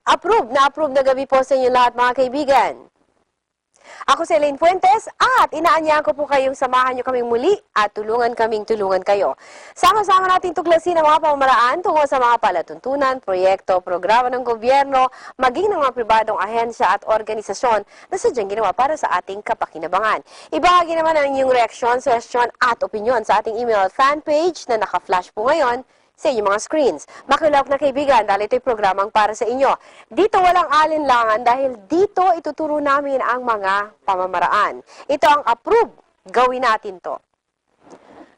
Approve na gabi po sa inyo lahat mga kaibigan. Ako si Elaine Fuentes at inaanyahan ko po kayong samahan nyo kaming muli at tulungan kayo. Sama-sama natin tuklasin ang mga pamamaraan tungkol sa mga palatuntunan, proyekto, programa ng gobyerno, maging ng mga pribadong ahensya at organisasyon na sadyang ginawa para sa ating kapakinabangan. Ibahagi naman ang inyong reaksyon, suggestion at opinion sa ating email at fan page na naka-flash po ngayon sa inyong mga screens. Makilap na kaibigan dahil ito'y programang para sa inyo. Dito walang alinlangan dahil dito ituturo namin ang mga pamamaraan. Ito ang approve. Gawin natin to.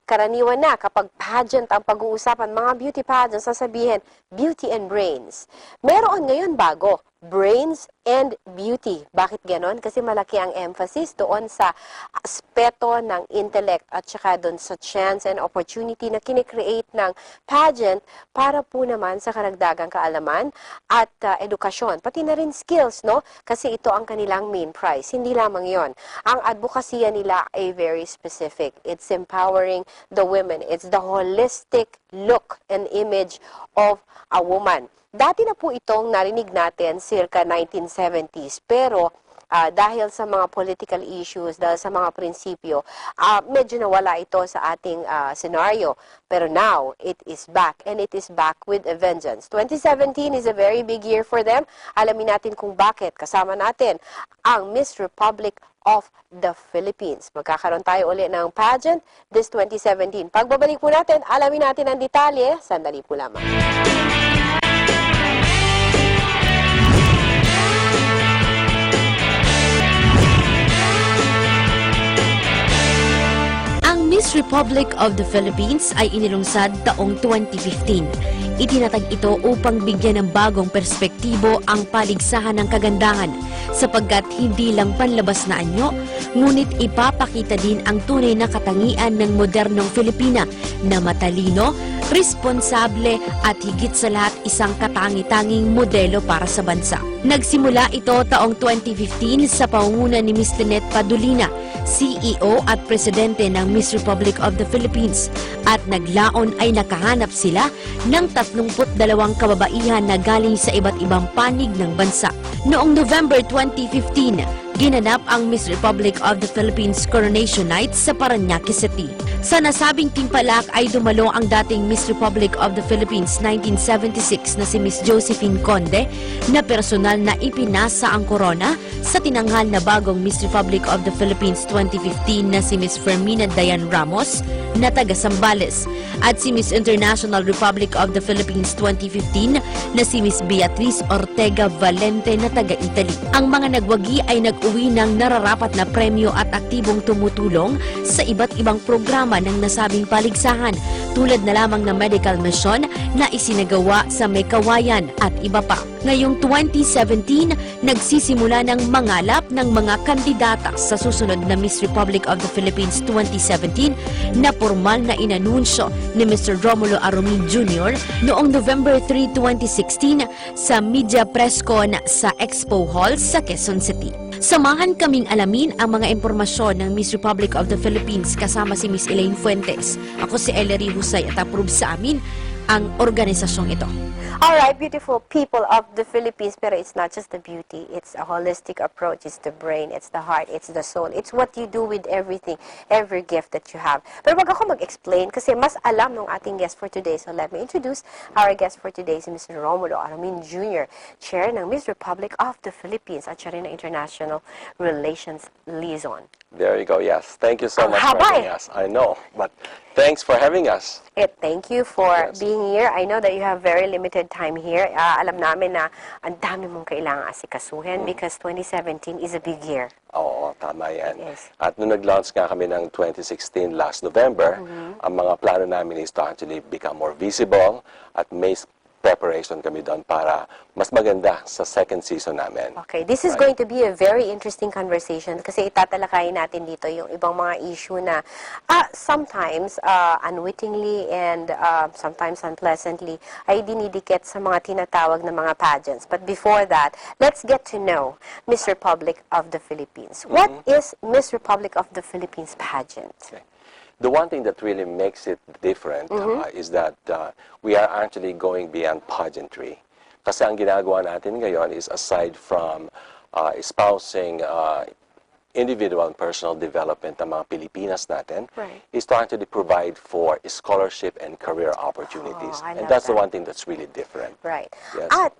Karaniwan na kapag pageant ang pag-uusapan, mga beauty pageants, sasabihin, beauty and brains. Meron ngayon bago, brains and beauty. Bakit ganon? Kasi malaki ang emphasis doon sa aspeto ng intellect at saka doon sa chance and opportunity na kinikreate ng pageant para po naman sa karagdagang kaalaman at edukasyon. Pati na rin skills, no? Kasi ito ang kanilang main prize. Hindi lamang yon. Ang advokasya nila ay very specific. It's empowering the women. It's the holistic look and image of a woman. Dati na po itong narinig natin circa 1970s, pero dahil sa mga political issues, dahil sa mga prinsipyo, medyo nawala ito sa ating scenario. Pero now, it is back, and it is back with a vengeance. 2017 is a very big year for them. Alamin natin kung bakit. Kasama natin ang Miss Republic of the Philippines. Magkakaroon tayo ulit ng pageant this 2017. Pagbabalik po natin, alamin natin ang detalye. Sandali po lamang. Miss Republic of the Philippines ay inilungsad taong 2015. Itinatag ito upang bigyan ng bagong perspektibo ang paligsahan ng kagandahan sapagkat hindi lang panlabas na anyo, ngunit ipapakita din ang tunay na katangian ng modernong Filipina na matalino, responsable at higit sa lahat isang katangi-tanging modelo para sa bansa. Nagsimula ito taong 2015 sa pangunguna ni Miss Lynette Padulina, CEO at Presidente ng Miss Republic of the Philippines, at naglaon ay nakahanap sila ng 32 kababaihan na galing sa iba't ibang panig ng bansa. Noong November 2015, ginanap ang Miss Republic of the Philippines Coronation Night sa Parañaque City. Sa nasabing timpalak ay dumalo ang dating Miss Republic of the Philippines 1976 na si Miss Josephine Conde na personal na ipinasa ang korona sa tinanghal na bagong Miss Republic of the Philippines 2015 na si Miss Fermina Dayan Ramos na taga Zambales at si Miss International Republic of the Philippines 2015 na si Miss Beatriz Ortega Valente na taga Italy. Ang mga nagwagi ay nag-uwi ng nararapat na premyo at aktibong tumutulong sa iba't ibang programa ng nasabing paligsahan tulad na lamang ng medical mission na isinagawa sa Mekawayan at iba pa. Ngayong 2017, nagsisimula ng mangalap ng mga kandidata sa susunod na Miss Republic of the Philippines 2017 na formal na inanunsyo ni Mr. Romulo Arumin Jr. noong November 3, 2016 sa Media Presscon sa Expo Hall sa Quezon City. Samahan kaming alamin ang mga impormasyon ng Miss Republic of the Philippines kasama si Miss Elaine Fuentes. Ako si Ellery Husay at approve sa amin ang organisasyong ito. Alright, beautiful people of the Philippines, pero it's not just the beauty, it's a holistic approach, it's the brain, it's the heart, it's the soul, it's what you do with everything, every gift that you have. Pero wag ako mag-explain kasi mas alam ng ating guest for today, so let me introduce our guest for today, si Mr. Romulo Arumin Jr., Chair ng Miss Republic of the Philippines at siya rin ng International Relations Liaison. There you go, yes. Thank you so much for having us. I know, but thanks for having us. Thank you for being here. I know that you have very limited time here. Alam namin na ang dami mong kailangang asikasuhin because 2017 is a big year. Oo, tama yan. Yes. At nung nag-launch nga kami ng 2016 last November, ang mga plano namin is to actually become more visible at may preparation kami doon para mas maganda sa second season namin. Okay, this is going to be a very interesting conversation kasi itatalakayin natin dito yung ibang mga issue na sometimes unwittingly and sometimes unpleasantly ay dinidikit sa mga tinatawag na mga pageants. But before that, let's get to know Miss Republic of the Philippines. What is Miss Republic of the Philippines pageant? Okay. The one thing that really makes it different is that we are actually going beyond pageantry. Kasi ang ginagawa natin ngayon is aside from espousing individual and personal development ng mga Pilipinas natin, Right. is to actually provide for scholarship and career opportunities. I And love that's the that. one thing that's really different. Right. Yes. At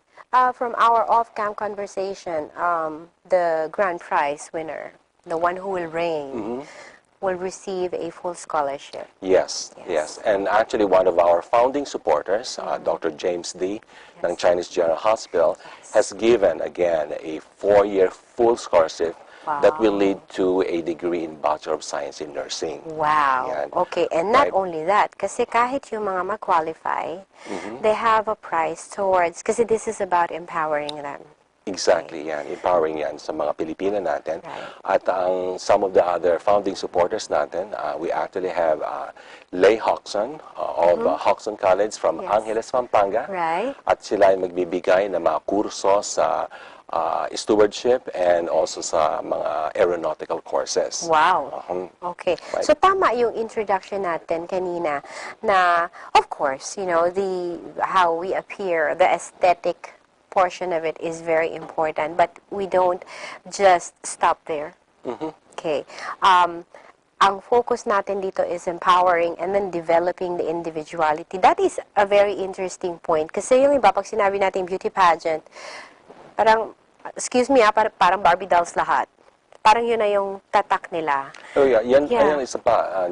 from our off-cam conversation, the grand prize winner, the one who will reign, will receive a full scholarship. Yes, Yes. yes. And actually one of our founding supporters, Dr. James D. ng Chinese General Hospital, has given, again, a 4-year full scholarship that will lead to a degree in Bachelor of Science in Nursing. Wow. Yan. Okay, and not Right. only that, kasi kahit yung mga ma-qualify, they have a prize towards, kasi this is about empowering them. Exactly, yan. Empowering yan sa mga Pilipina natin. Right. At some of the other founding supporters natin, we actually have Lay Hoxon of Hoxon College from Yes. Angeles, Pampanga. Right. At sila ay magbibigay ng mga kurso sa stewardship and also sa mga aeronautical courses. Wow. Okay. Right. So tama yung introduction natin kanina na of course, you know, how we appear, the aesthetic portion of it is very important, but we don't just stop there. Okay. Ang focus natin dito is empowering and then developing the individuality. That is a very interesting point. Kasi yung iba, pag sinabi natin beauty pageant, parang, excuse me parang Barbie dolls lahat. Parang yun na yung tatak nila. Oh yeah, yan Yeah. ayan isa pa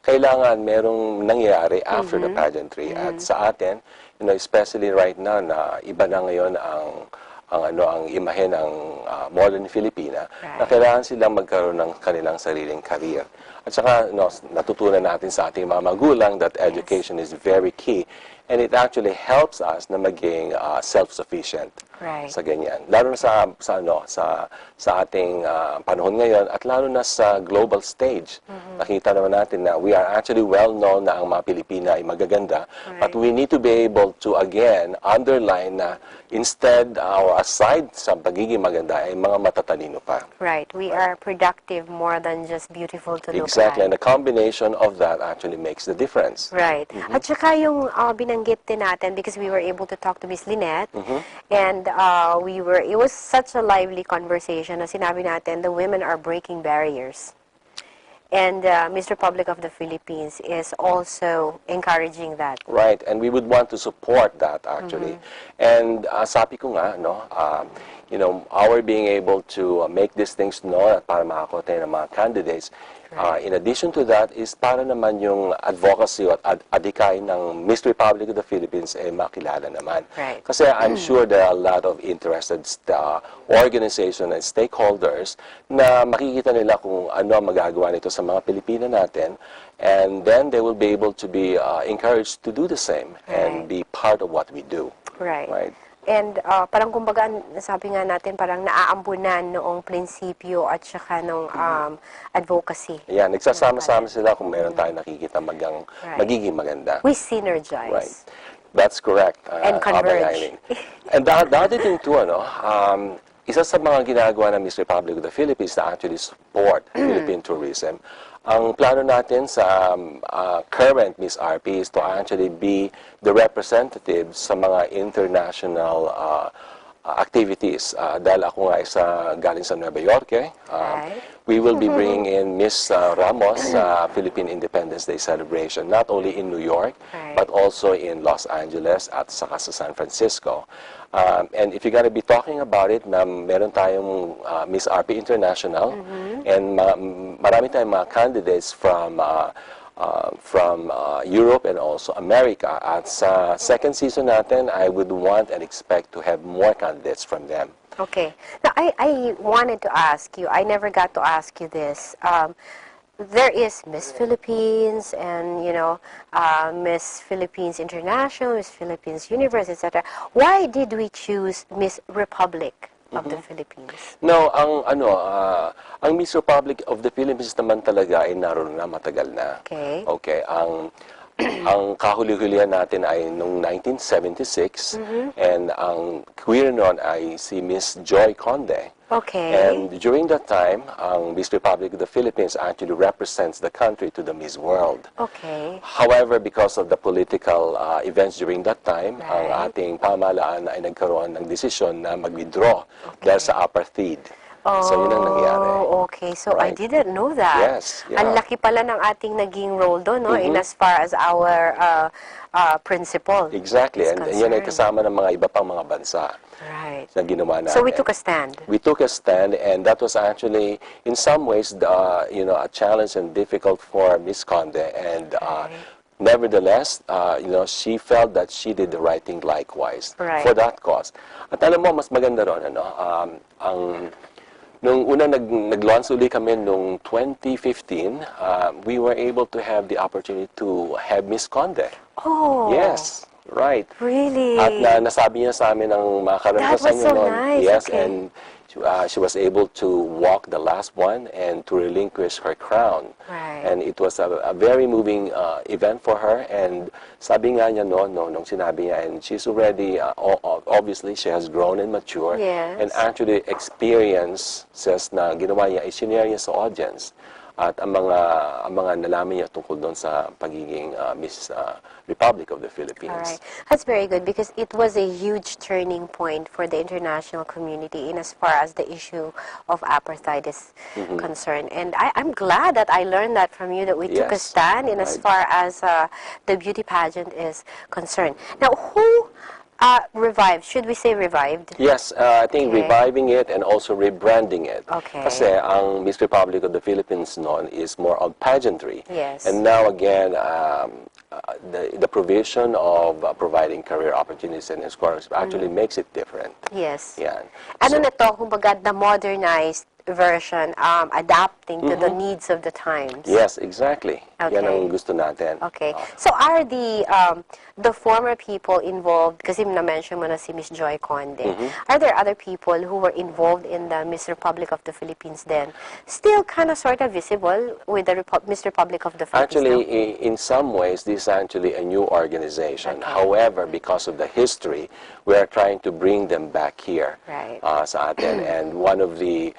kailangan merong nangyayari after the pageantry. At sa atin, you know, especially right now na iba na ngayon ang imahe ng modern Filipina, na Right. kailangan silang magkaroon ng kanilang sariling career. At saka natutunan natin sa ating mga magulang that education is very key, and it actually helps us na maging self-sufficient. Right. Sa ganyan. Lalo na sa ating panahon ngayon at lalo na sa global stage. Nakita naman natin na we are actually well known na ang mga Pilipina ay magaganda, but we need to be able to again underline na instead or aside sa pagiging maganda ay mga matatalino pa. Right. We are productive more than just beautiful to look Exactly. at. And the combination of that actually makes the difference. Right. At saka yung binanggit din natin, because we were able to talk to Miss Lynette, and it was such a lively conversation na sinabi natin, the women are breaking barriers. And Miss Republic of the Philippines is also encouraging that. Right, and we would want to support that actually. And sabi ko nga, you know, our being able to make these things known at para makakuha tayo ng mga candidates, in addition to that is para naman yung advocacy at adhikain ng Miss Republic of the Philippines ay makilala naman. Right. Kasi I'm sure there are a lot of interested organizations and stakeholders na makikita nila kung ano ang magagawa nito sa mga Pilipina natin, and then they will be able to be encouraged to do the same and be part of what we do. Right. Right. And parang kumbaga, sabi nga natin, parang naaambunan noong prinsipyo at saka nung advocacy. Yan, nagsasama-sama sila kung meron tayong nakikita magiging maganda. We synergize. Right. That's correct. And Abay converge. Eileen. And the other thing too, isa sa mga ginagawa ng Miss Republic of the Philippines na actually support Philippine tourism, ang plano natin sa current Miss RP is to actually be the representative sa mga international activities. Dahil ako nga isa galing sa Nueva York, we will be bringing in Miss Ramos sa Philippine Independence Day celebration, not only in New York, but also in Los Angeles at saka sa San Francisco. And if you're going to be talking about it, meron tayong Miss RP International, and marami tayong mga candidates from Europe and also America. At sa second season natin, I would want and expect to have more candidates from them. Okay. Now, I wanted to ask you, I never got to ask you this. There is Miss Philippines and, you know, Miss Philippines International, Miss Philippines Universe, etc. Why did we choose Miss Republic of the Philippines? No, ang Miss Republic of the Philippines naman talaga ay naroon na matagal na. Okay. Okay, Ang kahuli-hulihan natin ay noong 1976 and ang queer noon ay si Miss Joy Conde. Okay. And during that time, ang Miss Republic of the Philippines actually represents the country to the Miss World. Okay. However, because of the political events during that time, ang Right. ating pamahalaan ay nagkaroon ng desisyon na mag-withdraw dahil sa apartheid. So, yun ang nangyari. Oh, okay. So, I Right. didn't know that. Yes, yeah. Ang laki pala ng ating naging role doon, no? In as far as our principle. Exactly. is And yan ay concerned. kasama ng mga iba pang mga bansa Right. na ginawa natin. So, we took a stand. We took a stand, and that was actually, in some ways, a challenge and difficult for Miss Conde. And nevertheless, she felt that she did the right thing likewise Right. for that cause. At alam mo, mas maganda ron, nung una nag-launch uli kami noong 2015, we were able to have the opportunity to have Miss Conde. Oh. Yes, right. Really? At nasabi niya sa amin ang mga karanasan That was niya so noon. nice, Yes, okay. and she was able to walk the last one and to relinquish her crown. Right. And it was a very moving event for her. And sabi nga niya nung sinabi niya, and she's already, obviously, she has grown and matured. Yes. And actually experiences na ginawa niya, isinare niya sa audience. At ang mga nalaman niya tungkol doon sa pagiging Miss Republic of the Philippines. All right. That's very good because it was a huge turning point for the international community in as far as the issue of apartheid is concerned. And I'm glad that I learned that from you, that we took a Yes. stand in as Right. far as the beauty pageant is concerned. Now, who revived? Should we say revived? Yes, I think Okay. reviving it and also rebranding it. Okay. Kasi ang Miss Republic of the Philippines noon is more of pageantry. Yes. And now again, the provision of providing career opportunities and scholars actually makes it different. Yes. Yan. Ano So- na to, kumbaga, the modernized version, adapting to the needs of the times. Yes, exactly. Yan Okay. ang gusto natin. Okay. So are the former people involved, kasi na-mention mo na si Miss Joy Conde, are there other people who were involved in the Miss Republic of the Philippines then, still kind of sort of visible with the Miss Republic of the Philippines Actually, now? in some ways, this is actually a new organization. Okay. However, because of the history, we are trying to bring them back here Right. sa atin. And one of the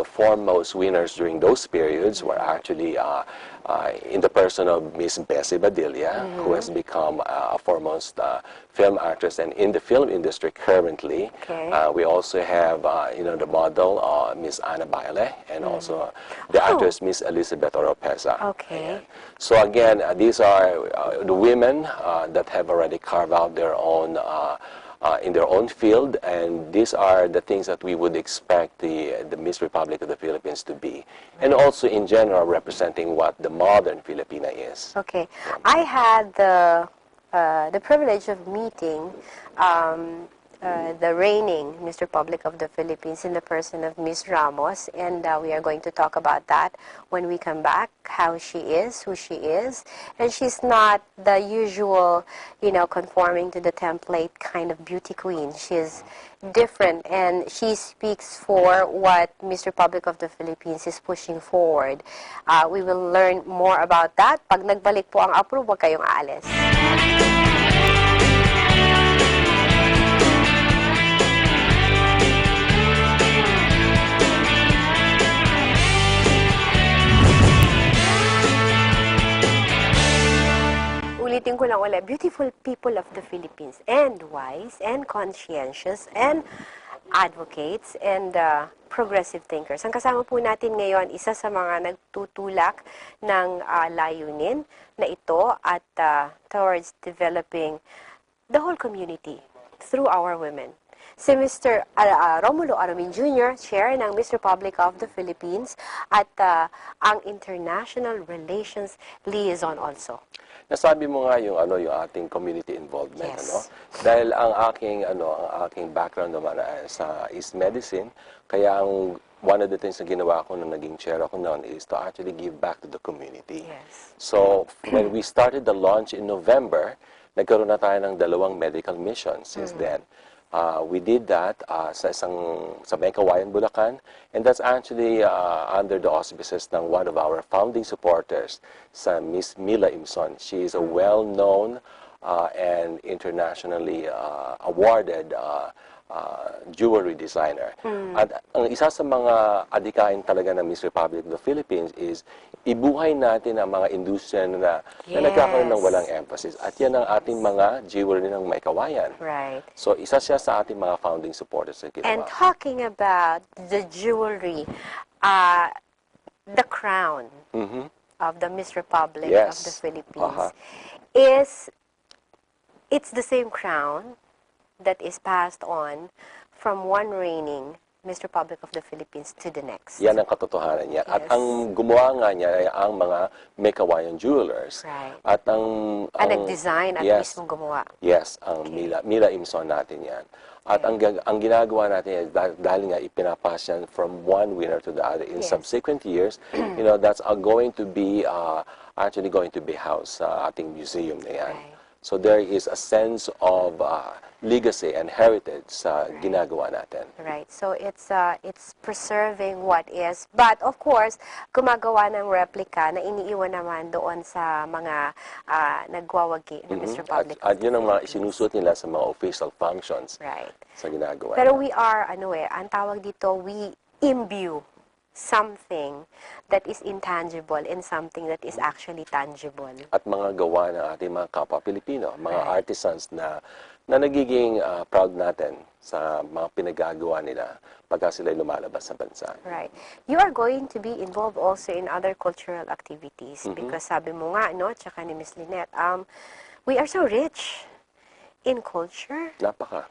foremost winners during those periods were actually in the person of Miss Bessie Badilla, who has become a foremost film actress and in the film industry currently. Okay. We also have the model Miss Ana Baile and also the actress Miss Elizabeth Oropesa. Okay. So again, these are the women that have already carved out their own in their own field, and these are the things that we would expect the Miss Republic of the Philippines to be, and also in general representing what the modern Filipina is. Okay. I had the privilege of meeting the reigning Miss Republic of the Philippines in the person of Miss Ramos, and we are going to talk about that when we come back, how she is, who she is, and she's not the usual, conforming to the template kind of beauty queen. She's different, and she speaks for what Miss Republic of the Philippines is pushing forward. We will learn more about that. Pag nagbalik po ang APRUB, huwag kayong aalis. Ulitin ko lang ulit, beautiful people of the Philippines, and wise, and conscientious, and advocates, and progressive thinkers. Ang kasama po natin ngayon, isa sa mga nagtutulak ng layunin na ito at towards developing the whole community through our women. Si Mr. Romulo Aramin Jr., Chair ng Miss Republic of the Philippines at ang International Relations Liaison also. Nasabi mo nga yung ating community involvement, Yes. Dahil ang aking background naman is medicine, kaya one of the things na ginawa ko nung naging chair ako noon is to actually give back to the community. Yes. So, when we started the launch in November, nagkaroon na tayo ng 2 medical missions since then. We did that sa May Kawayan, Bulacan, and that's actually under the auspices ng one of our founding supporters, sa Miss Mila Imson. She is a well-known and internationally awarded jewelry designer. At ang isa sa mga adikain talaga ng Miss Republic of the Philippines is ibuhay natin ang mga industriya na nagkakaroon ng walang emphasis. At yan ang ating mga jewelry ng may kawayan. Right. So isa siya sa ating mga founding supporters na ginawa. And talking about the jewelry, the crown of the Miss Republic of the Philippines it's the same crown that is passed on from one reigning Miss Republic of the Philippines to the next. Yan ang katotohanan niya. At ang gumawa nga niya ay ang mga may kawayan jewelers. Right. At ang nag-design at mismo gumawa. Yes, ang Mila Imson natin yan. At ang ginagawa natin dahil nga ipinapass yan from one winner to the other in subsequent years, that's going to be actually going to be housed sa ating museum na yan. Right. So there is a sense of legacy and heritage sa ginagawa natin. Right. So it's preserving what is, but of course, gumagawa ng replica na iniiwan naman doon sa mga nagwawagi ng Miss Republic. At yun ang mga isinusuot nila sa mga official functions sa ginagawa. Pero we are, ang tawag dito, we imbue something that is intangible and something that is actually tangible. At mga gawa ng ating mga kapwa Pilipino, mga artisans na nagiging proud natin sa mga pinagagawa nila pagka sila'y lumalabas sa bansa. Right. You are going to be involved also in other cultural activities because sabi mo nga, tsaka ni Miss Lynette, we are so rich in culture. Napaka.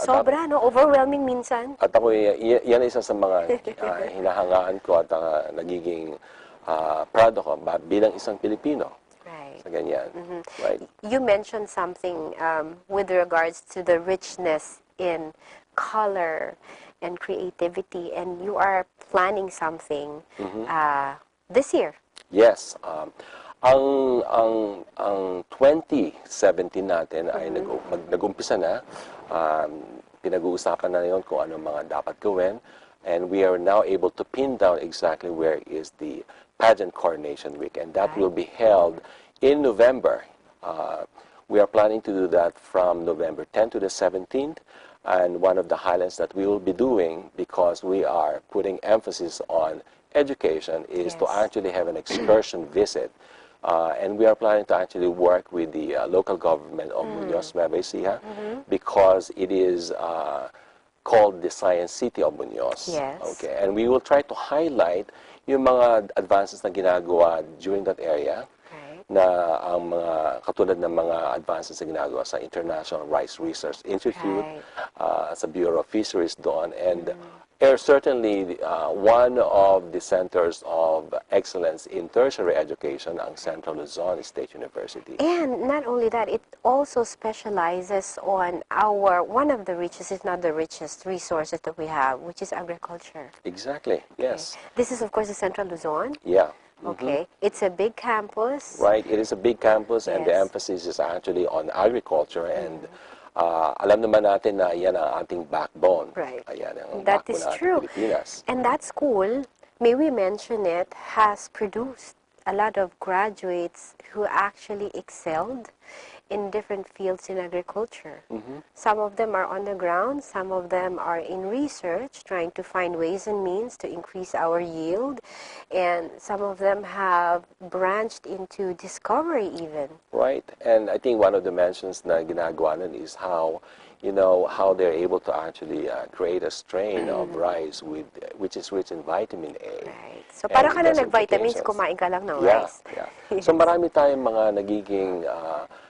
Sobra, overwhelming minsan. At ako, yan isa sa mga hinahangaan ko at nagiging proud ako bilang isang Pilipino. Right. Sa ganyan. Right. You mentioned something with regards to the richness in color and creativity, and you are planning something this year. Yes. Ang 2017 natin ay nag-umpisa na. Pinag-uusapan na yon kung ano mga dapat gawin. And we are now able to pin down exactly where is the pageant coronation week. And that will be held in November. We are planning to do that from November 10 to the 17th. And one of the highlights that we will be doing, because we are putting emphasis on education, is to actually have an excursion visit. And we are planning to actually work with the local government of Muñoz, Nueva Ecija, because it is called the Science City of Muñoz. Yes. Okay, and we will try to highlight yung mga advances na ginagawa during that area, na ang mga katulad ng mga advances na ginagawa sa International Rice Research Institute, sa Bureau of Fisheries doon, and certainly one of the centers of excellence in tertiary education, ang Central Luzon State University. And not only that, it also specializes on one of the richest, if not the richest, resources that we have, which is agriculture. Exactly, yes. This is, of course, the Central Luzon. Yeah. Okay. It's a big campus. Right, it is a big campus, and the emphasis is actually on agriculture, and alam naman natin na yan ang ating backbone. Right. Ayan ang That backbone is ng true. Pilipinas. And that school, may we mention it, has produced a lot of graduates who actually excelled in different fields in agriculture. Some of them are on the ground, some of them are in research, trying to find ways and means to increase our yield, and some of them have branched into discovery even. Right, and I think one of the mentions na ginagawa nun is how they're able to actually create a strain of rice which is rich in vitamin A. Right. So para ka na nag-vitamins, kumain ka lang ng rice. Yeah. So marami tayong mga nagiging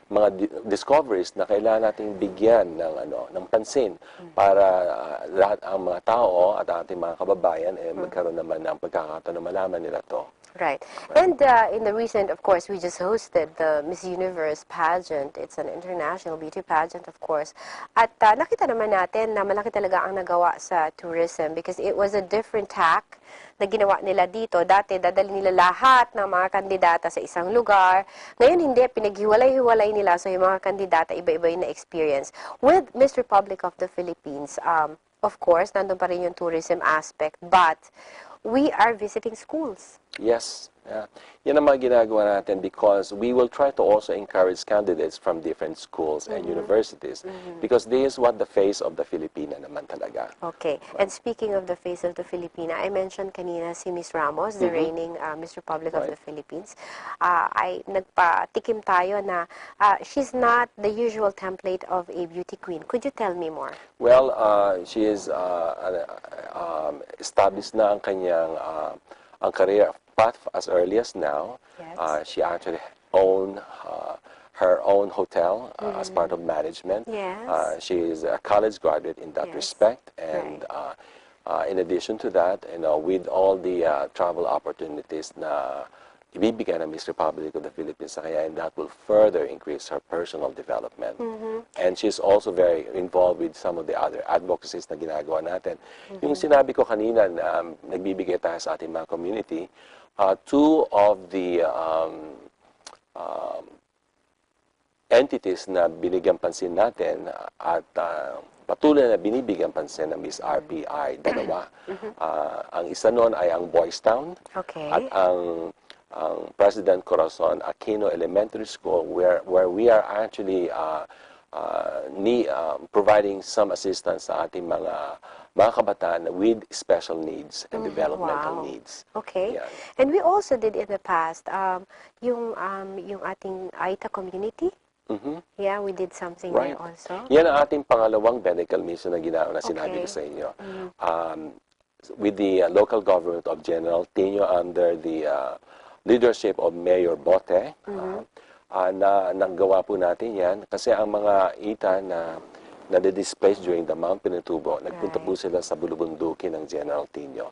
mga discoveries na kailangan nating bigyan ng pansin para lahat ang mga tao at ating mga kababayan magkaroon naman ng pagkakataon na malaman nila to. Right. And in the recent, of course, we just hosted the Miss Universe pageant. It's an international beauty pageant, of course. At nakita naman natin na malaki talaga ang nagawa sa tourism because it was a different tack na ginawa nila dito. Dati, dadali nila lahat ng mga kandidata sa isang lugar. Ngayon, hindi. Pinaghiwalay-hiwalay nila. So, yung mga kandidata, iba-iba yung na-experience. With Miss Republic of the Philippines, of course, nandun pa rin yung tourism aspect. But, we are visiting schools. Yes. Yeah. Yan ang mga ginagawa natin because we will try to also encourage candidates from different schools and universities because this is what the face of the Filipina naman talaga. Okay. And speaking of the face of the Filipina, I mentioned kanina si Miss Ramos, the reigning Miss Republic of the Philippines. Ay nagpatikim tayo na she's not the usual template of a beauty queen. Could you tell me more? Well, she is established na ang kanyang ang career path as early as now. Yes. She actually owned her own hotel as part of management. Yes. She is a college graduate in that Yes. respect, and in addition to that, with all the travel opportunities na ibibigay ng Miss Republic of the Philippines, kaya and that will further increase her personal development. And she's also very involved with some of the other advocacies na ginagawa natin. Yung sinabi ko kanina na nagbibigay tayo sa ating mga community, two of the entities na binigyan pansin natin at patuloy na binibigyan pansin ng Miss RPI, dalawa. Ang isa noon ay ang Boys Town Okay. at ang President Corazon Aquino Elementary School where we are actually providing some assistance sa ating mga kabataan with special needs and developmental needs. Okay. Yan. And we also did in the past yung ating Aita community. Yeah, we did something Right. there also. Yan ang ating pangalawang medical mission na ginawa na sinabi ko sa inyo. With the local government of General Tino under the leadership of Mayor Bote, na nagawa po natin yan kasi ang mga ita na nade-displace during the Mount Pinatubo, nagpunta po sila sa bulubundukin ng General Tino.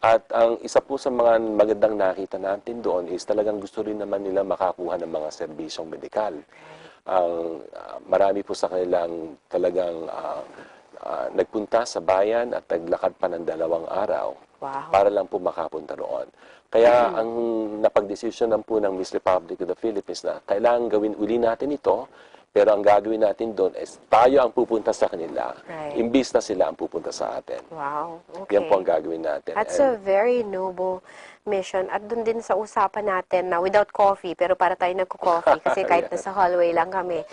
At ang isa po sa mga magandang nakita natin doon is talagang gusto rin naman nila makakuha ng mga serbisyong medikal. Marami po sa kanilang talagang nagpunta sa bayan at naglakad pa ng 2 araw para lang po makapunta roon. Kaya ang napagdesisyonan po ng Miss Republic of the Philippines na kailangan gawin uli natin ito, pero ang gagawin natin doon is tayo ang pupunta sa kanila, imbis na sila ang pupunta sa atin. Wow. Okay. Yan po ang gagawin natin. That's a very noble mission. At doon din sa usapan natin na without coffee, pero para tayo nagko-coffee kasi kahit nasa hallway lang kami.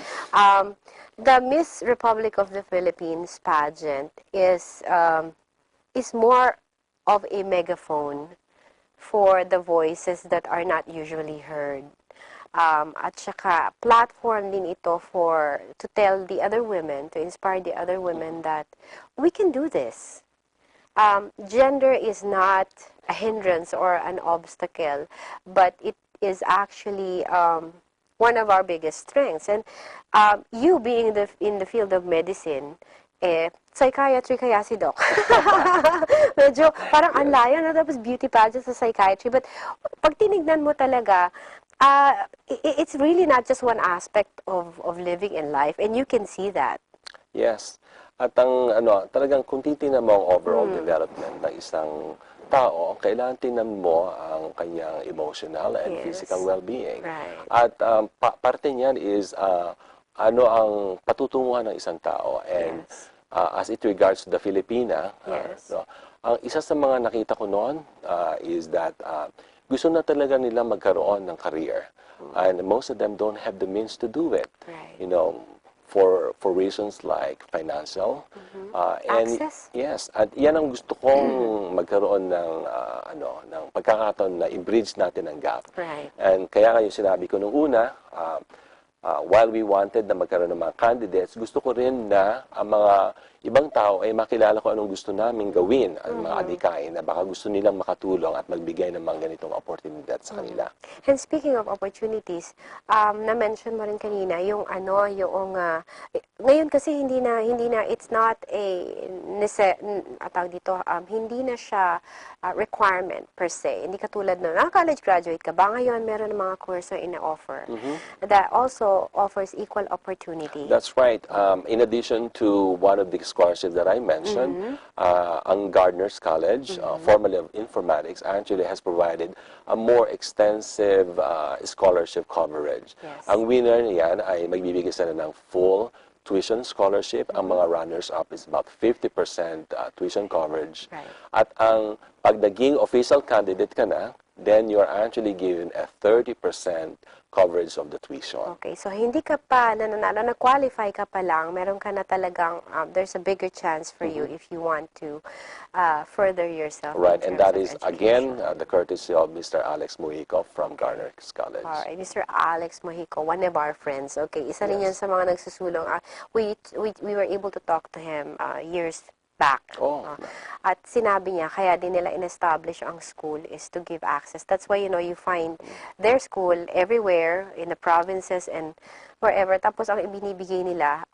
The Miss Republic of the Philippines pageant is more of a megaphone for the voices that are not usually heard. At saka platform din ito to tell the other women, to inspire the other women that we can do this. Gender is not a hindrance or an obstacle, but it is actually one of our biggest strengths. And you being in the field of medicine, psychiatry kaya si Doc. Medyo parang ang layo na tapos beauty pageant sa psychiatry. But pag tinignan mo talaga, it's really not just one aspect of living in life, and you can see that. Yes. At ang talagang kung titingnan mo ang overall development ng isang tao, kailangan tingnan mo ang kanyang emotional and physical well-being. Right. At parte niyan is ano ang patutunguhan ng isang tao. And as it regards to the Filipina, ang isa sa mga nakita ko noon is that gusto na talaga nila magkaroon ng career. And most of them don't have the means to do it. Right. For reasons like financial and Access? yes, at yan ang gusto kong magkaroon ng ng pagkakataon na i-bridge natin ang gap. Right. And kaya nga yung sinabi ko nung una, while we wanted na magkaroon ng mga candidates, gusto ko rin na ang mga ibang tao ay makilala ko anong gusto naming gawin, ang mga adikain na baka gusto nilang makatulong at magbigay ng mga ganitong oportunidad sa kanila. And speaking of opportunities, na-mention mo rin kanina yung ngayon kasi hindi na it's not a hindi na siya requirement per se. Hindi katulad na college graduate ka ba ngayon, meron ng mga course na ina-offer that also offers equal opportunity. That's right. In addition to one of the scholarships that I mentioned, ang Gardner's College, formerly of Informatics, actually has provided a more extensive scholarship coverage. Yes. Ang winner niyan ay magbibigay sila ng full tuition scholarship. Ang mga runners-up is about 50% tuition coverage. Right. At ang pag naging official candidate ka na, then you're actually given a 30% coverage of the tuition. Okay, so hindi ka pa nananalo, na-qualify ka pa lang, meron ka na talagang, there's a bigger chance for you if you want to further yourself. Right, in and that terms is, of education. again, the courtesy of Mr. Alex Mujico from Gardner's College. Alright, Mr. Alex Mojico, one of our friends. Okay, isa rin yan Yes. sa mga nagsusulong. We were able to talk to him years back. Oh. At sinabi niya, kaya din nila in-establish ang school is to give access. That's why, you find their school everywhere in the provinces and wherever. Tapos ang ibinibigay nila,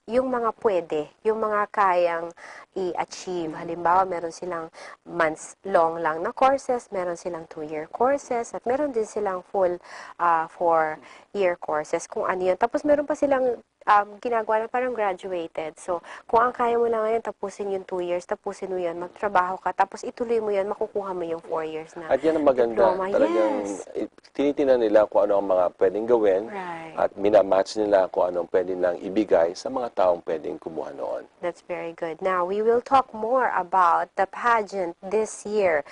yung mga pwede, yung mga kayang i-achieve. Halimbawa, meron silang months long lang na courses, meron silang 2-year courses, at meron din silang full 4-year courses, kung ano yun. Tapos meron pa silang ginagawa na parang graduated. So, kung ang kaya mo lang ngayon, tapusin yung 2 years, tapusin mo yun, magtrabaho ka, tapos ituloy mo yan, makukuha mo yung 4 years na At yan ang maganda. diploma. Talagang Yes. tinitingnan nila kung ano ang mga pwedeng gawin Right. at minamatch nila kung anong pwedeng lang ibigay sa mga taong pwedeng kumuha noon. That's very good. Now, we will talk more about the pageant this year,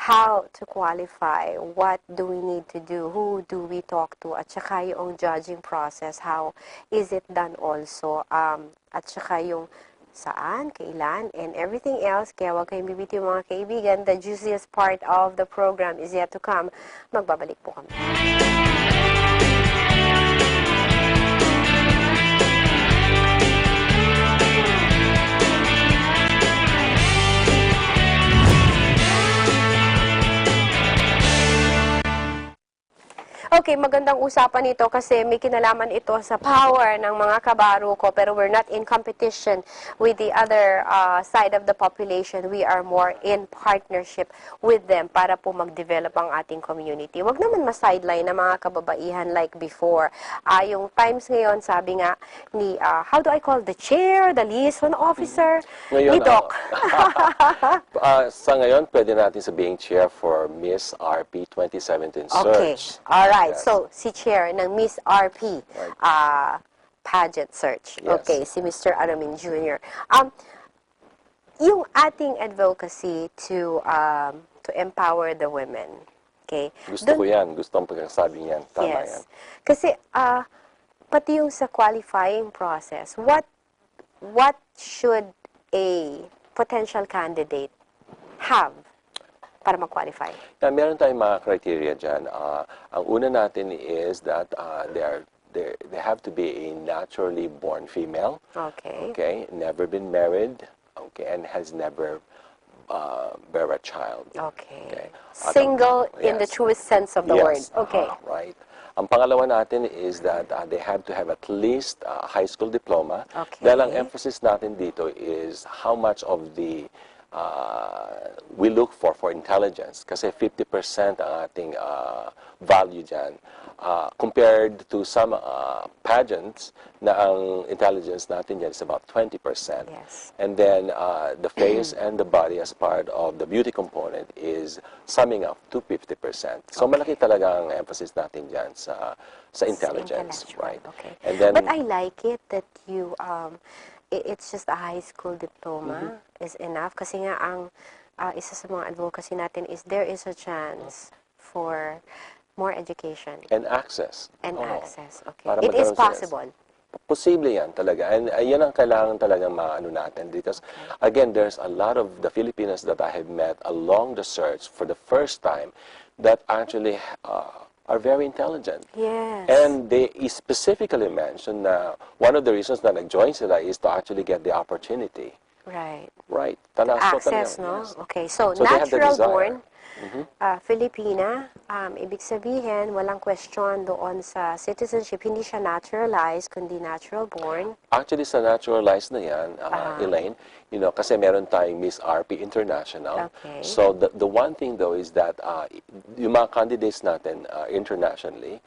how to qualify, what do we need to do, who do we talk to, at saka yung judging process, how is it done also, at saka yung saan, kailan, and everything else. Kaya huwag kayong bibitiw mga kaibigan. The juiciest part of the program is yet to come. Magbabalik po kami. Okay, magandang usapan ito kasi may kinalaman ito sa power ng mga kabaro ko, pero we're not in competition with the other side of the population. We are more in partnership with them para po mag-develop ang ating community. Wag naman ma-sideline na mga kababaihan like before. Yung times ngayon, sabi nga ni, how do I call the chair, the liaison officer, ni Ngayon, Doc. Sa ngayon, pwede natin sabihin chair for Miss RP 2017 Okay. Search. Alright. Yes. So, si Chair ng Miss RP pageant search. Yes. Okay. Si Mr. Aramin Jr. Yung ating advocacy to empower the women. Okay. Gusto ko yan. Gusto ang pagkasabi niyan. Tama yan. Kasi, pati yung sa qualifying process, what should a potential candidate have para mag-qualify? Meron tayong mga criteria dyan. Ang una natin is that they have to be a naturally born female. Okay. Okay, never been married. Okay, and has never bear a child. Okay. At Single in the yes. truest sense of the word. Okay. Right. Ang pangalawa natin is that they have to have at least a high school diploma. Okay. Dahil ang emphasis natin dito is how much of the we look for intelligence. Kasi 50% ang ating value dyan. Compared to some pageants na ang intelligence natin dyan is about 20%. Yes. And then the face and the body as part of the beauty component is summing up to 50%. So malaki talaga ang emphasis natin dyan sa intelligence, Intellectual, right? Okay. And then But I like it that you it's just a high school diploma is enough kasi nga ang isa sa mga advocacy natin is there is a chance for more education and access. and Oo. access. Okay. Para It is magkaroon sila- possible. Posible yan talaga. And yan ang kailangan talaga maano natin. Because, again, there's a lot of the Filipinas that I have met along the search for the first time that actually are very intelligent. Yes. And they specifically mentioned na one of the reasons na nag-join sila is to actually get the opportunity. Right. Right. Tanaso Access, talaga, no? yes. Okay, so, So they have the natural desire. born, Filipina, ibig sabihin, walang question doon sa citizenship, hindi siya naturalized, kundi natural born. Actually, sa naturalized na yan, Elaine, kasi meron tayong Miss RP International. Okay. So, the one thing though is that yung mga candidates natin internationally,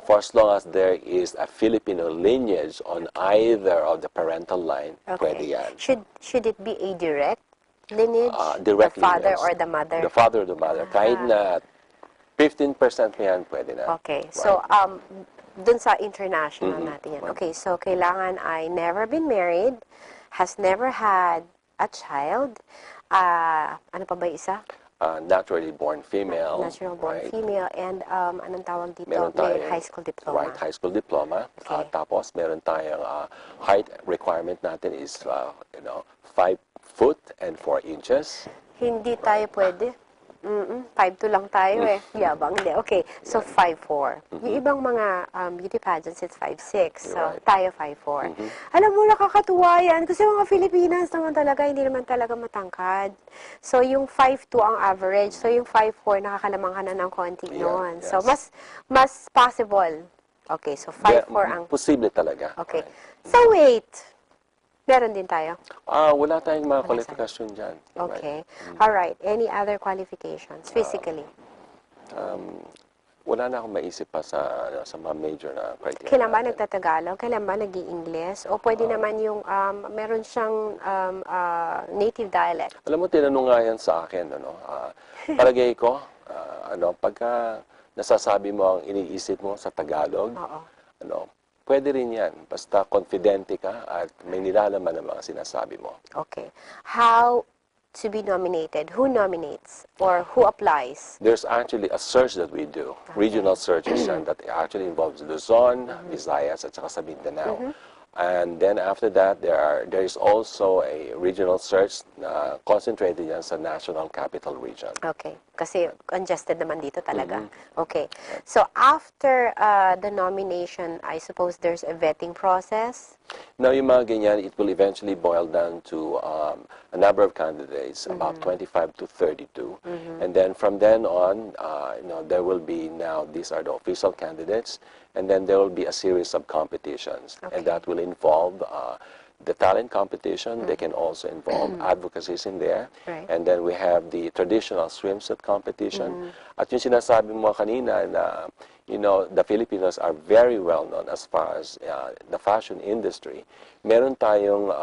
for as long as there is a Filipino lineage on either of the parental line, pwede yan. Should it be a direct lineage? Direct the father lineage. or the mother? The father or the mother. Kahit na 15% mo yan, pwede na. Okay, Right. so dun sa international natin yan. Okay, so kailangan ay never been married, has never had a child, ano pa ba yung isa? Naturally born female. Natural born right? female, and anong tawag dito? Meron May tayong, high school diploma. Right, high school diploma. Okay. Tapos, meron tayong height requirement natin is, 5 foot and 4 inches. Hindi tayo pwede. 5'2" lang tayo eh. Yabang. Hindi. Okay. So, 5'4". Yung ibang mga beauty pageants, it's 5'6". So, Right. tayo 5'4". Alam mo, nakakatuwa yan. Kasi mga Filipinas naman talaga, hindi naman talaga matangkad. So, yung 5'2" ang average. So, yung 5'4", nakakalamang ka na ng konti Yeah, noon. yes. So, mas possible. Okay. So, 5'4" ang... Posible talaga. Okay. Right. So, wait. Meron din tayo? Wala tayong mga qualification dyan. Okay. All right. Any other qualifications physically? Wala na akong maisip pa sa mga major na criteria. Kailan ba natin. nagtatagalog? Kailan ba nag-i-Ingles? O pwede naman yung meron siyang native dialect? Alam mo, tinanong nga yan sa akin. Palagay ko, pagka nasasabi mo ang iniisip mo sa Tagalog, Oo. pwede rin yan. Basta confidente ka at may nilalaman ang mga sinasabi mo. Okay. How to be nominated? Who nominates? Or who applies? There's actually a search that we do, regional searches, and that actually involves Luzon, Visayas, at saka sa Mindanao. And then after that, there is also a regional search na concentrated yan sa National Capital Region. Okay. Kasi congested naman dito talaga. Okay. So, after the nomination, I suppose there's a vetting process? Now, yung mga ganyan, it will eventually boil down to a number of candidates, about 25 to 32. And then from then on, there will be now, these are the official candidates, and then there will be a series of competitions. Okay. And that will involve the talent competition. They can also involve advocacies in there. Right. And then we have the traditional swimsuit competition. At yung sinasabi mo kanina na, the Filipinos are very well known as far as the fashion industry. Meron tayong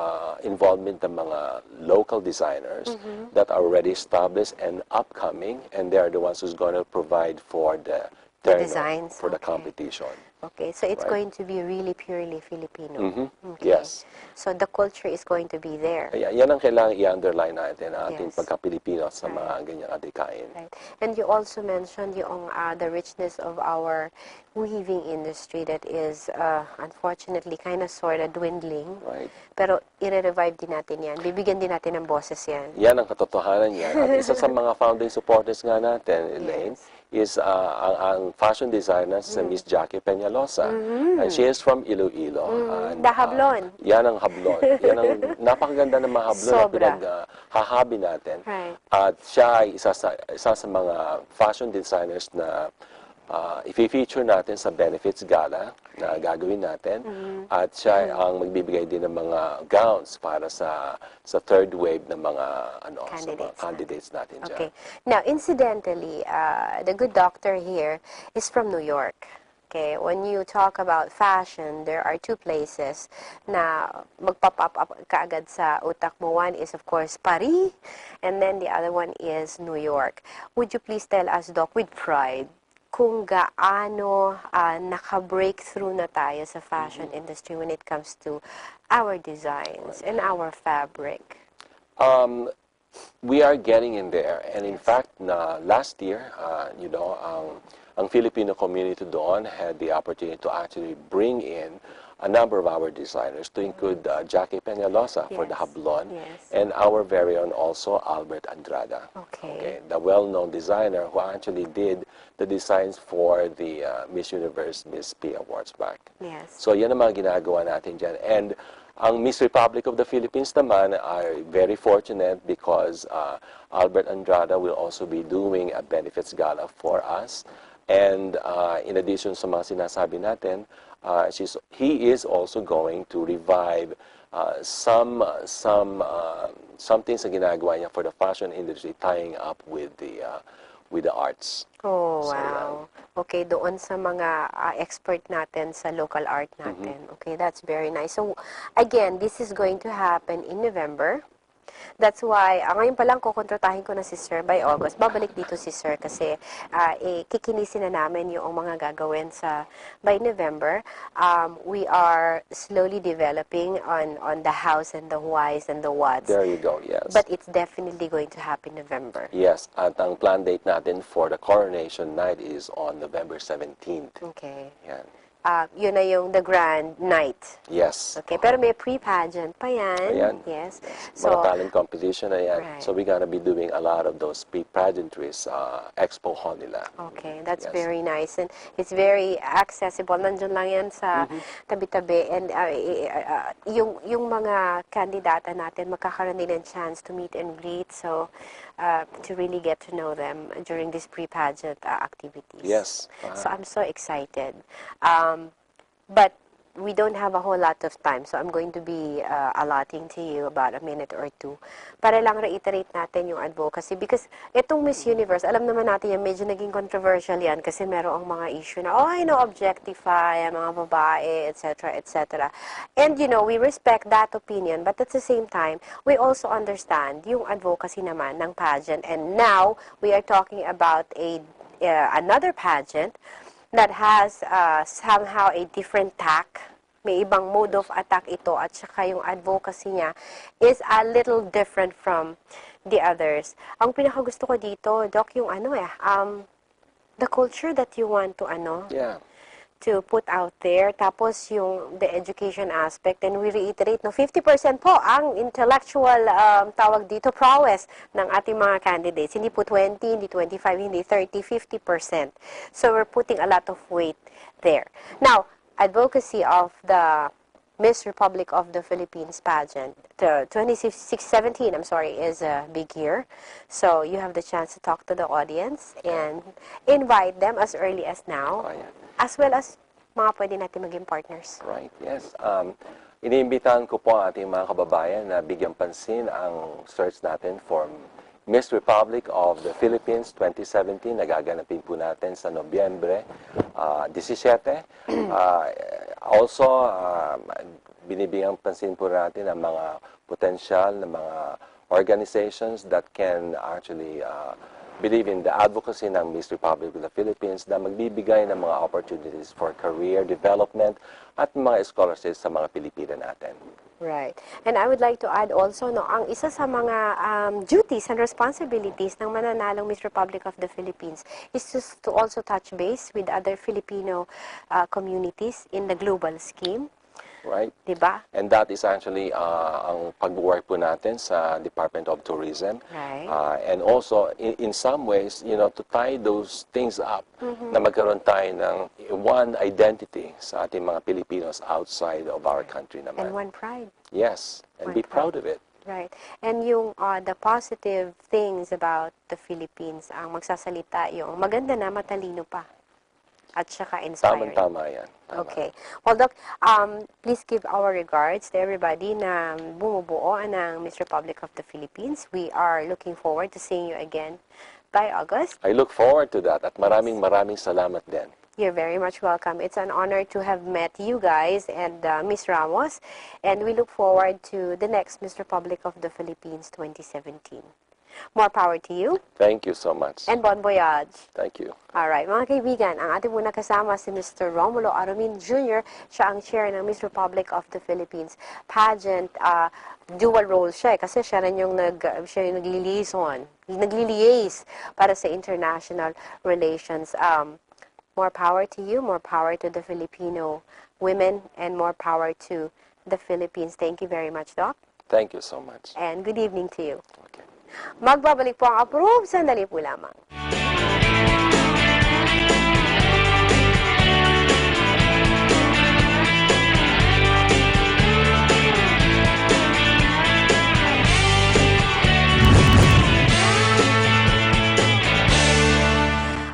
involvement ng mga local designers that are already established and upcoming, and they are the ones who's going to provide for the terno, designs, for the okay. competition. Okay, so it's Right. going to be really purely Filipino. Okay. Yes. So the culture is going to be there. Kaya yan ang kailangan i-underline natin, ang ating Yes. pagka-Pilipino sa mga ganyang adikain. Right. And you also mentioned yung the richness of our weaving industry that is unfortunately kind of sort of dwindling. Right. Pero i-revive din natin yan. Bibigyan din natin ng boses yan. Yan ang katotohanan niya. At isa sa mga founding supporters nga natin, Elaine, is ang fashion designer si Miss Jackie Peñalosa. And she is from Iloilo. And, The hablon. Yan ang hablon. Yan ang napakaganda ng mga hablon na Sobra. pinaghahabi natin. Right. At siya ay isa sa mga fashion designers na i-feature natin sa benefits gala na gagawin natin. At siya ang magbibigay din ng mga gowns para sa third wave ng mga sa mga candidates natin dyan. Okay. Now, incidentally, the good doctor here is from New York. Okay, when you talk about fashion, there are two places na magpa-pop up kaagad sa utak mo. One is, of course, Paris, and then the other one is New York. Would you please tell us, Doc, with pride, kung gaano naka-breakthrough na tayo sa fashion industry when it comes to our designs and our fabric? We are getting in there. And in fact, last year, ang Filipino community doon had the opportunity to actually bring in a number of our designers, to include Jackie Peñalosa for the Yes. Hablon, Yes. and our very own also Albert Andrada. Okay. The well-known designer who actually did the designs for the Miss Universe, Miss P Awards back. Yes. So yan ang mga ginagawa natin dyan. And ang Miss Republic of the Philippines naman are very fortunate because Albert Andrada will also be doing a benefits gala for us. And in addition sa mga sinasabi natin, he is also going to revive some things na ginagawa niya for the fashion industry, tying up with the arts. Oh, So, wow. Okay, doon sa mga expert natin sa local art natin. Okay, that's very nice. So, again, this is going to happen in November. That's why, ngayon pa lang kukontratahin ko na si Sir by August. Babalik dito si Sir kasi kikinisin na namin yung mga gagawin by November. We are slowly developing on the hows and the whys and the whats. There you go, yes. But it's definitely going to happen November. Yes, at ang plan date natin for the coronation night is on November 17th. Okay. Yan. Yun na yung the grand night. Yes. Okay, pero may pre-pageant pa yan. Ayan. Yes. Mga talent competition na yan. Right. So we're gonna be doing a lot of those pre-pageantries, expo hall nila. Okay, that's Yes. very nice. And it's very accessible. Nandun lang yan sa tabi-tabi. And yung mga kandidata natin, magkakaroon din ng chance to meet and greet. So, to really get to know them during these pre-pageant activities. Yes. So, I'm so excited. But we don't have a whole lot of time, so I'm going to be allotting to you about a minute or two para lang reiterate natin yung advocacy because itong Miss Universe, alam naman natin yan, medyo naging controversial yan kasi merong mga issue na, objectify, ang mga babae, etc., etc. And, we respect that opinion, but at the same time, we also understand yung advocacy naman ng pageant. And now, we are talking about another pageant that has somehow a different tack. May ibang mode of attack ito at saka yung advocacy niya is a little different from the others. Ang pinakagusto ko dito, Doc, yung the culture that you want to to put out there, tapos yung the education aspect, and we reiterate, 50% po ang intellectual tawag dito, prowess ng ating mga candidates. Hindi po 20, hindi 25, hindi 30, 50%. So we're putting a lot of weight there. Now, advocacy of the Miss Republic of the Philippines pageant, 2017, is a big year. So you have the chance to talk to the audience and invite them as early as now. Oh, yeah. As well as mga pwede natin maging partners. Right, yes. Iniimbitahan ko po ang ating mga kababayan na bigyan pansin ang search natin for Miss Republic of the Philippines 2017. Nagaganapin po natin sa Nobyembre 17. Also, binibigyan pansin po natin ang mga potensyal na mga organizations that can actually believe in the advocacy ng Miss Republic of the Philippines na magbibigay ng mga opportunities for career development at mga scholarships sa mga Pilipina natin. Right. And I would like to add also, ang isa sa mga duties and responsibilities ng mananalong Miss Republic of the Philippines is just to also touch base with other Filipino communities in the global scheme. Right? Diba? And that is actually ang pag-work po natin sa Department of Tourism. Right. And also, in some ways, to tie those things up, na magkaroon tayo ng one identity sa ating mga Pilipinos outside of our country naman. And one pride. Yes, and be proud of it. Right. And yung the positive things about the Philippines, ang magsasalita yung maganda na, matalino pa. At saka inspiring. Tama yan. Tama. Okay. Well, Doc, please give our regards to everybody na bumubuo ng Miss Republic of the Philippines. We are looking forward to seeing you again by August. I look forward to that at maraming salamat din. You're very much welcome. It's an honor to have met you guys and Miss Ramos, and we look forward to the next Miss Republic of the Philippines 2017. More power to you. Thank you so much. And bon voyage. Thank you. Alright, mga kaibigan, ang ating muna kasama si Mr. Romulo Arumin Jr. Siya ang chair ng Miss Republic of the Philippines pageant. Dual role siya kasi siya rin yung nagliliaise para sa international relations. More power to you, more power to the Filipino women and more power to the Philippines. Thank you very much, Doc. Thank you so much. And good evening to you. Okay. Magbabalik po ang APRUB, sandali po lamang.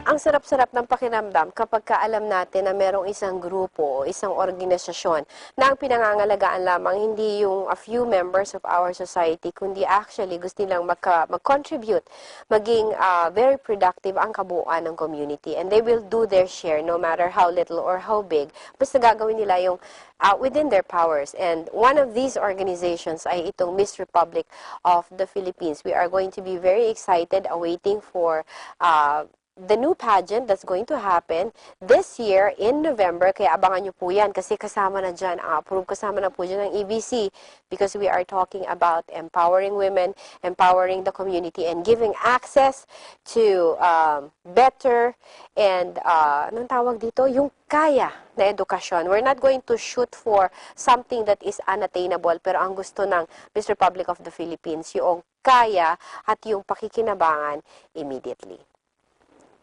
Ang sarap-sarap ng pakiramdam kapag alam natin na merong isang grupo, isang organisasyon na ang pinangangalagaan lamang hindi yung a few members of our society, kundi actually gusto nilang mag-contribute, maging very productive ang kabuuan ng community. And they will do their share no matter how little or how big. Basta gagawin nila yung within their powers. And one of these organizations ay itong Miss Republic of the Philippines. We are going to be very excited, awaiting for the new pageant that's going to happen this year in November. Kaya abangan nyo po yan kasi kasama na dyan ang APRUB, kasama na po dyan ang EBC because we are talking about empowering women, empowering the community, and giving access to better and, anong tawag dito? Yung kaya na edukasyon. We're not going to shoot for something that is unattainable, pero ang gusto ng Miss Republic of the Philippines, yung kaya at yung pakikinabangan immediately.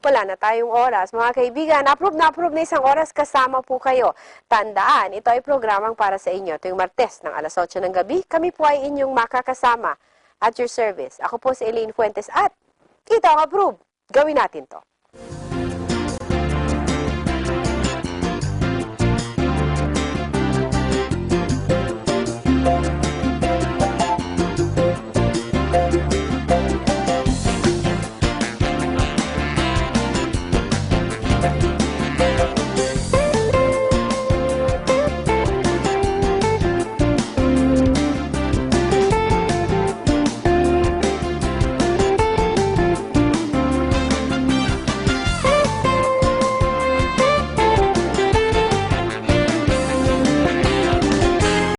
Wala na tayong oras. Mga kaibigan, approve na isang oras kasama po kayo. Tandaan, ito ay programang para sa inyo. Ito yung Martes ng alas 8 ng gabi. Kami po ay inyong makakasama at your service. Ako po si Elaine Fuentes at ito ang approve. Gawin natin to.